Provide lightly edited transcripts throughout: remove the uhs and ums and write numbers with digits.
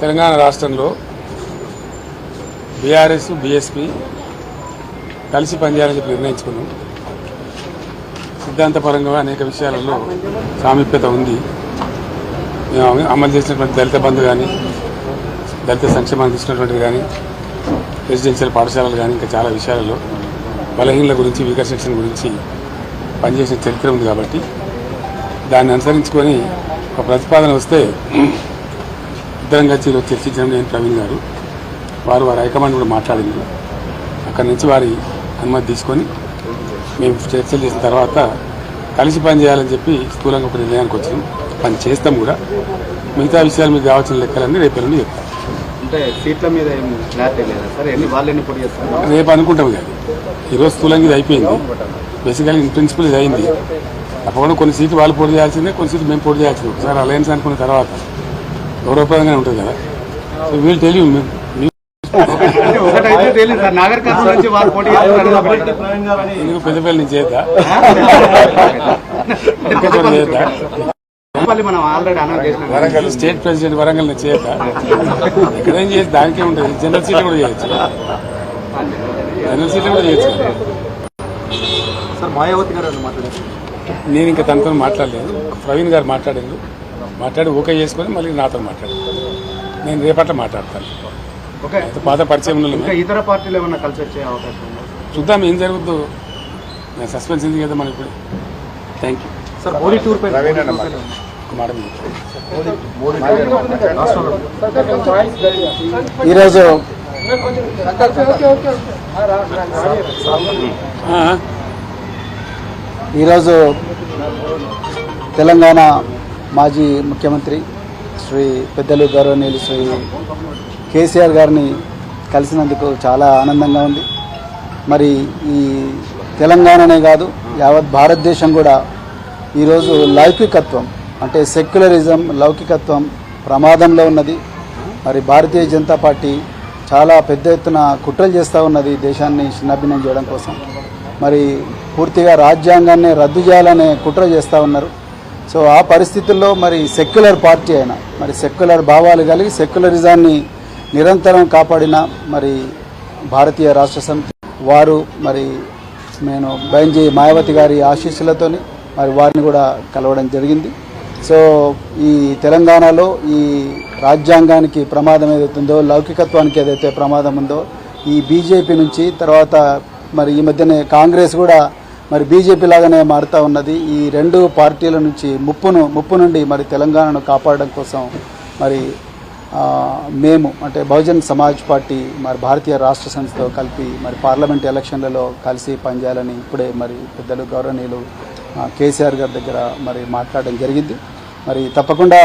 తెలంగాణ రాష్ట్రంలో BRS BSP కలిసి పనిచేయాలని చెప్పి నిర్ణయించుకున్నాం. సిద్ధాంతపరంగా అనేక విషయాలలో సామీప్యత ఉంది. అమలు చేసినటువంటి దళిత బంధు కానీ, దళిత సంక్షేమాన్ని తీసుకున్నటువంటిది కానీ, రెసిడెన్షియల్ పాఠశాలలు కానీ, ఇంకా చాలా విషయాలలో బలహీనల గురించి, వీకర్ సెక్షన్ గురించి పనిచేసిన చరిత్ర ఉంది. కాబట్టి దాన్ని అనుసరించుకొని ఒక ప్రతిపాదన వస్తే ఇద్దరం కలిసి చర్చించడం నేను ప్రవీణ్ గారు వారి హైకమాండ్ కూడా మాట్లాడింది. అక్కడి నుంచి వారి అనుమతి తీసుకొని మేము చర్చలు చేసిన తర్వాత కలిసి పని చేయాలని చెప్పి స్థూలంగా ఒక నిర్ణయానికి వచ్చినాం. పని చేస్తాం కూడా. మిగతా విషయాలు మీకు కావాల్సిన లెక్కలన్నీ రేపు నుండి చెప్తాం. అంటే సీట్ల మీద రేపు అనుకుంటాం కానీ ఈరోజు స్థూలంగా ఇది అయిపోయింది. బేసికల్గా ఇన్ ప్రిన్సిపల్ ఇది అయింది. తప్పకుండా కొన్ని సీట్లు వాళ్ళు పోటీ చేయాల్సిందే, కొన్ని సీట్లు మేము పోటీ చేయాల్సిందే. ఒకసారి అలయన్స్ అనుకున్న తర్వాత గౌరవప్రదంగానే ఉంటుంది కదా. సో వీళ్ళు తెలియదు పెద్దపల్లి నుంచి చేద్దా వరంగల్ స్టేట్ ప్రెసిడెంట్ వరంగల్ నుంచి చేద్దా ఎక్కడేం చేసి దానికే ఉంటుంది. జనరల్ సీట్లు కూడా చేయొచ్చు. జనరల్ సీట్లు కూడా చేయొచ్చు. నేను ఇంకా తనతో మాట్లాడలేదు. ప్రవీణ్ గారు మాట్లాడి ఓకే చేసుకొని మళ్ళీ నాతో మాట్లాడారు. నేను రేపట్ల మాట్లాడతాను. పాత పరిచయం ఇతర పార్టీలు ఏమన్నా కలిసి వచ్చే అవకాశం ఉందా? చూద్దాం ఏం జరుగుతుందో. నేను సస్పెన్స్ ఎందుకు కదా మనకి ఇప్పుడు. Thank you sir. Modi tour పై ఈరోజు తెలంగాణ మాజీ ముఖ్యమంత్రి శ్రీ పెద్దలు గౌరవనీయులు శ్రీ కేసీఆర్ గారిని కలిసినందుకు చాలా ఆనందంగా ఉంది. మరి ఈ తెలంగాణనే కాదు యావత్ భారతదేశం కూడా ఈరోజు లౌకికత్వం అంటే సెక్యులరిజం, లౌకికత్వం ప్రమాదంలో ఉన్నది. మరి భారతీయ జనతా పార్టీ చాలా పెద్ద ఎత్తున కుట్రలు చేస్తూ ఉన్నది దేశాన్ని చిన్నాభిన్నం చేయడం కోసం. మరి పూర్తిగా రాజ్యాంగాన్ని రద్దు చేయాలనే కుట్ర చేస్తూ ఉన్నారు. సో ఆ పరిస్థితుల్లో మరి సెక్యులర్ పార్టీ అయినా, మరి సెక్యులర్ భావాలు కలిగి సెక్యులరిజాన్ని నిరంతరం కాపాడిన మరి భారతీయ రాష్ట్ర సమితి వారు మరి నేను బైంజీ మాయావతి గారి ఆశీస్సులతోని మరి వారిని కూడా కలవడం జరిగింది. సో ఈ తెలంగాణలో ఈ రాజ్యాంగానికి ప్రమాదం ఏదైతుందో, లౌకికత్వానికి ఏదైతే ప్రమాదం ఉందో, ఈ బీజేపీ నుంచి తర్వాత మరి ఈ మధ్యనే కాంగ్రెస్ కూడా మరి బీజేపీ లాగానే మారుతూ ఉన్నది. ఈ రెండు పార్టీల నుంచి ముప్పు నుండి మరి తెలంగాణను కాపాడడం కోసం మరి మేము అంటే బహుజన్ సమాజ్ పార్టీ మరి భారతీయ రాష్ట్ర సమితితో కలిపి మరి పార్లమెంట్ ఎలక్షన్లలో కలిసి పనిచేయాలని ఇప్పుడే మరి పెద్దలు గౌరవనీయులు కేసీఆర్ గారి దగ్గర మరి మాట్లాడడం జరిగింది. మరి తప్పకుండా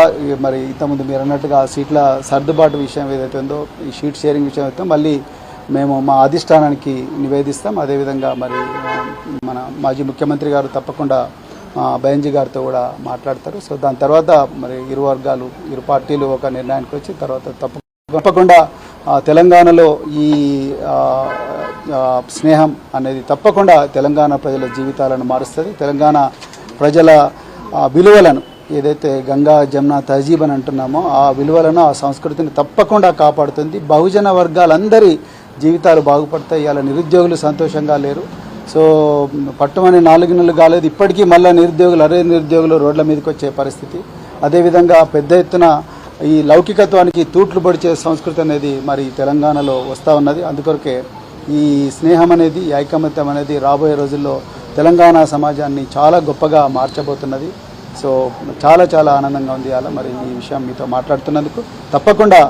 మరి ఇంతకుముందు మీరు అన్నట్టుగా సీట్ల సర్దుబాటు విషయం ఏదైతే ఉందో, ఈ షీట్ షేరింగ్ విషయం అయితే మళ్ళీ మేము మా అధిష్టానానికి నివేదిస్తాం. అదేవిధంగా మరి మన మాజీ ముఖ్యమంత్రి గారు తప్పకుండా బైంజీ గారితో కూడా మాట్లాడతారు. సో దాని తర్వాత మరి ఇరు పార్టీలు ఒక నిర్ణయానికి వచ్చి తర్వాత తప్పకుండా తెలంగాణలో ఈ స్నేహం అనేది తప్పకుండా తెలంగాణ ప్రజల జీవితాలను మారుస్తుంది. తెలంగాణ ప్రజల విలువలను ఏదైతే గంగా జమున తహజీబ్ అని అంటున్నామో ఆ విలువలను, ఆ సంస్కృతిని తప్పకుండా కాపాడుతుంది. బహుజన వర్గాలందరి జీవితాలు బాగుపడతాయి. ఇలా నిరుద్యోగులు సంతోషంగా లేరు. సో పట్టుమని 4 నెలలు కాలేదు, ఇప్పటికీ మళ్ళీ నిరుద్యోగులు రోడ్ల మీదకి వచ్చే పరిస్థితి. అదేవిధంగా పెద్ద ఎత్తున ఈ లౌకికత్వానికి తూట్లు పొడిచే సంస్కృతి అనేది మరి తెలంగాణలో వస్తూ ఉన్నది. అందుకొరకే ఈ స్నేహం అనేది, ఈ ఐకమత్యం అనేది రాబోయే రోజుల్లో తెలంగాణ సమాజాన్ని చాలా గొప్పగా మార్చబోతున్నది. సో చాలా చాలా ఆనందంగా ఉంది అలా మరి ఈ విషయం మీతో మాట్లాడుతున్నందుకు. తప్పకుండా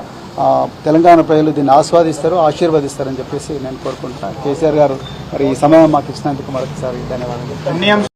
తెలంగాణ ప్రజలు దీన్ని ఆస్వాదిస్తారు, ఆశీర్వదిస్తారని చెప్పేసి నేను కోరుకుంటున్నాను. కేసీఆర్ గారు మరి ఈ సమయం మాకు ఇచ్చినందుకు మరొకసారి ధన్యవాదాలు.